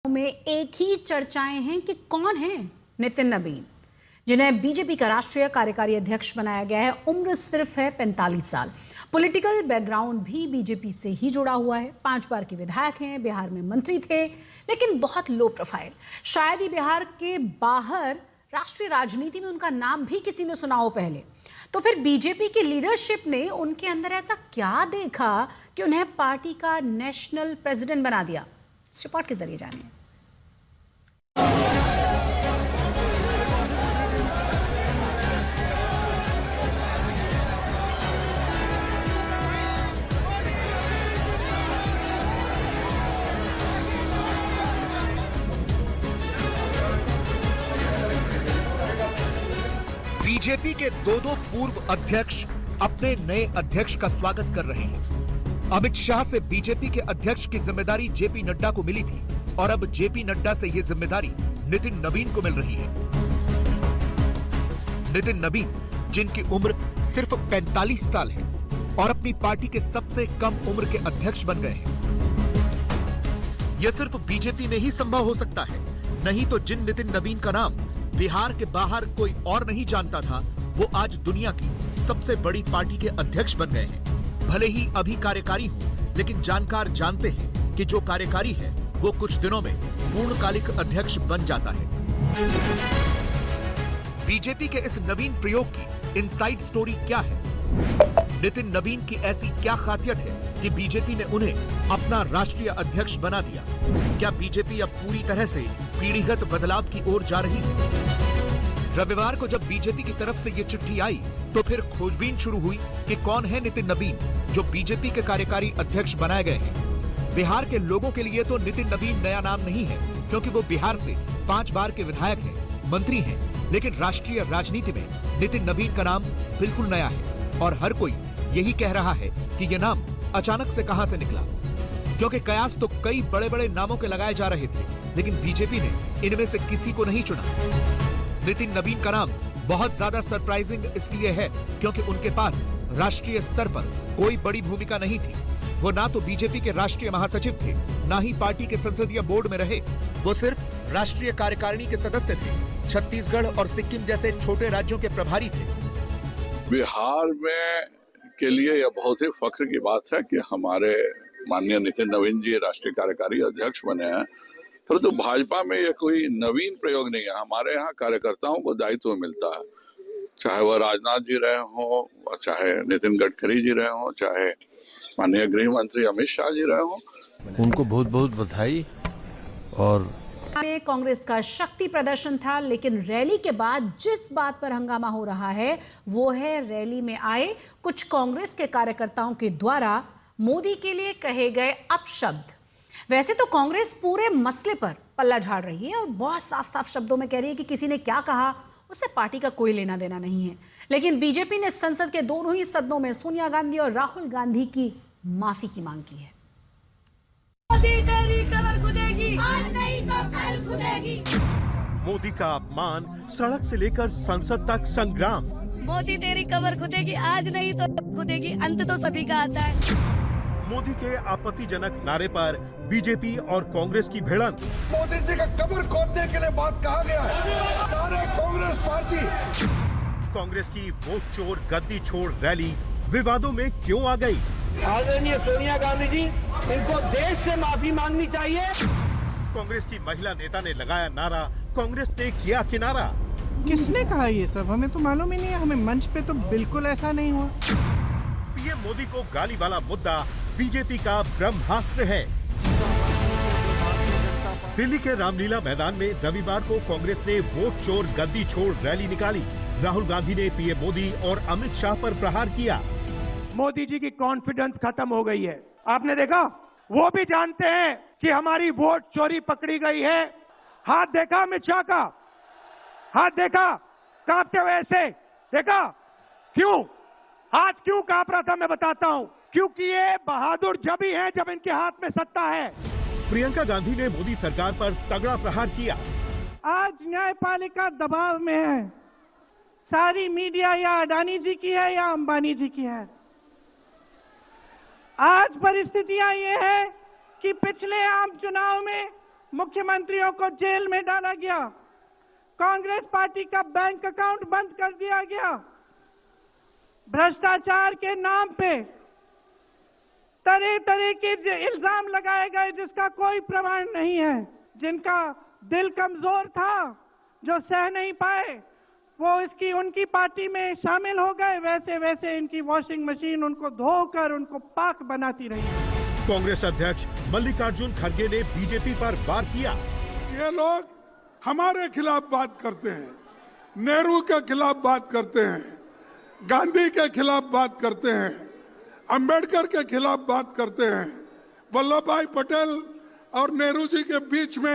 में एक ही चर्चाएं हैं कि कौन है नितिन नवीन, जिन्हें बीजेपी का राष्ट्रीय कार्यकारी अध्यक्ष बनाया गया है। उम्र सिर्फ है 45 साल। पॉलिटिकल बैकग्राउंड भी बीजेपी से ही जुड़ा हुआ है। 5 बार के विधायक हैं, बिहार में मंत्री थे, लेकिन बहुत लो प्रोफाइल। शायद ही बिहार के बाहर राष्ट्रीय राजनीति में उनका नाम भी किसी ने सुना हो पहले। तो फिर बीजेपी की लीडरशिप ने उनके अंदर ऐसा क्या देखा कि उन्हें पार्टी का नेशनल प्रेसिडेंट बना दिया? इस रिपोर्ट के जरिए जानिए। बीजेपी के दो पूर्व अध्यक्ष अपने नए अध्यक्ष का स्वागत कर रहे हैं। अमित शाह से बीजेपी के अध्यक्ष की जिम्मेदारी जेपी नड्डा को मिली थी और अब जेपी नड्डा से ये जिम्मेदारी नितिन नवीन को मिल रही है। नितिन नवीन, जिनकी उम्र सिर्फ 45 साल है और अपनी पार्टी के सबसे कम उम्र के अध्यक्ष बन गए हैं। यह सिर्फ बीजेपी में ही संभव हो सकता है, नहीं तो जिन नितिन नवीन का नाम बिहार के बाहर कोई और नहीं जानता था, वो आज दुनिया की सबसे बड़ी पार्टी के अध्यक्ष बन गए हैं। भले ही अभी कार्यकारी हो, लेकिन जानकार जानते हैं कि जो कार्यकारी है वो कुछ दिनों में पूर्णकालिक अध्यक्ष बन जाता है। बीजेपी के इस नवीन प्रयोग की इनसाइड स्टोरी क्या है? नितिन नवीन की ऐसी क्या खासियत है कि बीजेपी ने उन्हें अपना राष्ट्रीय अध्यक्ष बना दिया? क्या बीजेपी अब पूरी तरह से पीढ़ीगत बदलाव की ओर जा रही है? रविवार को जब बीजेपी की तरफ से ये चिट्ठी आई तो फिर खोजबीन शुरू हुई कि कौन है नितिन नवीन, जो बीजेपी के कार्यकारी अध्यक्ष बनाए गए हैं। बिहार के लोगों के लिए तो नितिन नवीन नया नाम नहीं है, क्योंकि वो बिहार से 5 बार के विधायक हैं, मंत्री हैं, लेकिन राष्ट्रीय राजनीति में नितिन नवीन का नाम बिल्कुल नया है और हर कोई यही कह रहा है कि यह नाम अचानक से कहां से निकला, क्योंकि कयास तो कई बड़े बड़े नामों के लगाए जा रहे थे, लेकिन बीजेपी ने इनमें से किसी को नहीं चुना। नितिन नवीन का नाम बहुत ज्यादा सरप्राइजिंग इसलिए है क्योंकि उनके पास राष्ट्रीय स्तर पर कोई बड़ी भूमिका नहीं थी। वो ना तो बीजेपी के राष्ट्रीय महासचिव थे, ना ही पार्टी के संसदीय बोर्ड में रहे। वो सिर्फ राष्ट्रीय कार्यकारिणी के सदस्य थे। छत्तीसगढ़ और सिक्किम जैसे छोटे राज्यों के प्रभारी थे। बिहार में के लिए यह बहुत ही फख्र की बात है कि हमारे माननीय नितिन नवीन जी राष्ट्रीय कार्यकारी अध्यक्ष बने हैं। परंतु भाजपा में यह कोई नवीन प्रयोग नहीं है। हमारे यहाँ कार्यकर्ताओं को दायित्व मिलता है, चाहे वह राजनाथ जी रहे हो, चाहे नितिन गडकरी जी रहे हो, चाहे माननीय गृह मंत्री अमित शाह जी रहे हो। उनको बहुत बहुत बधाई। और कांग्रेस का शक्ति प्रदर्शन था, लेकिन रैली के बाद जिस बात पर हंगामा हो रहा है वो है रैली में आए कुछ कांग्रेस के कार्यकर्ताओं के द्वारा मोदी के लिए कहे गए अपशब्द। वैसे तो कांग्रेस पूरे मसले पर पल्ला झाड़ रही है और बहुत साफ साफ शब्दों में कह रही है कि किसी ने क्या कहा उससे पार्टी का कोई लेना देना नहीं है। लेकिन बीजेपी ने संसद के दोनों ही सदनों में सोनिया गांधी और राहुल गांधी की माफी की मांग की है। मोदी तेरी कमर खुदेगी, आज नहीं तो कल खुदेगी। मोदी का अपमान, सड़क से लेकर संसद तक संग्राम। मोदी तेरी कमर खुदेगी, आज नहीं तो खुदेगी, अंत तो सभी का आता है। मोदी के आपत्तिजनक नारे पर बीजेपी और कांग्रेस की भिड़ंत। मोदी जी का कमर खोदने के लिए बात कहा गया है। सारे कांग्रेस पार्टी। कांग्रेस की वोट चोर गद्दी छोड़ रैली विवादों में क्यों आ गई? आदरणीय सोनिया गांधी जी, इनको देश से माफी मांगनी चाहिए। कांग्रेस की महिला नेता ने लगाया नारा, कांग्रेस ने किया किनारा। किसने कहा ये सब? हमें तो मालूम ही नहीं है। हमें मंच पे तो बिल्कुल ऐसा नहीं हुआ। पीएम मोदी को गाली वाला मुद्दा बीजेपी का ब्रह्मास्त्र है। दिल्ली के रामलीला मैदान में रविवार को कांग्रेस ने वोट चोर गद्दी छोड़ रैली निकाली। राहुल गांधी ने पीएम मोदी और अमित शाह पर प्रहार किया। मोदी जी की कॉन्फिडेंस खत्म हो गई है। आपने देखा, वो भी जानते हैं कि हमारी वोट चोरी पकड़ी गई है। हाथ देखा अमित शाह का, हाथ देखा कांपते हुए ऐसे देखा। क्यों हाथ क्यों कांप रहा था? मैं बताता हूं, क्योंकि ये बहादुर जब ही है जब इनके हाथ में सत्ता है। प्रियंका गांधी ने मोदी सरकार पर तगड़ा प्रहार किया। आज न्यायपालिका दबाव में है। सारी मीडिया या अडानी जी की है या अंबानी जी की है। आज परिस्थितियां ये है कि पिछले आम चुनाव में मुख्यमंत्रियों को जेल में डाला गया, कांग्रेस पार्टी का बैंक अकाउंट बंद कर दिया गया, भ्रष्टाचार के नाम पे तरह तरह के इल्जाम लगाए गए जिसका कोई प्रमाण नहीं है। जिनका दिल कमजोर था, जो सह नहीं पाए, वो उनकी पार्टी में शामिल हो गए। वैसे वैसे इनकी वॉशिंग मशीन उनको धोकर उनको पाक बनाती रही। कांग्रेस अध्यक्ष मल्लिकार्जुन खड़गे ने बीजेपी पर वार किया। ये लोग हमारे खिलाफ बात करते हैं, नेहरू के खिलाफ बात करते हैं, गांधी के खिलाफ बात करते हैं, अंबेडकर के खिलाफ बात करते हैं। वल्लभ भाई पटेल और नेहरू जी के बीच में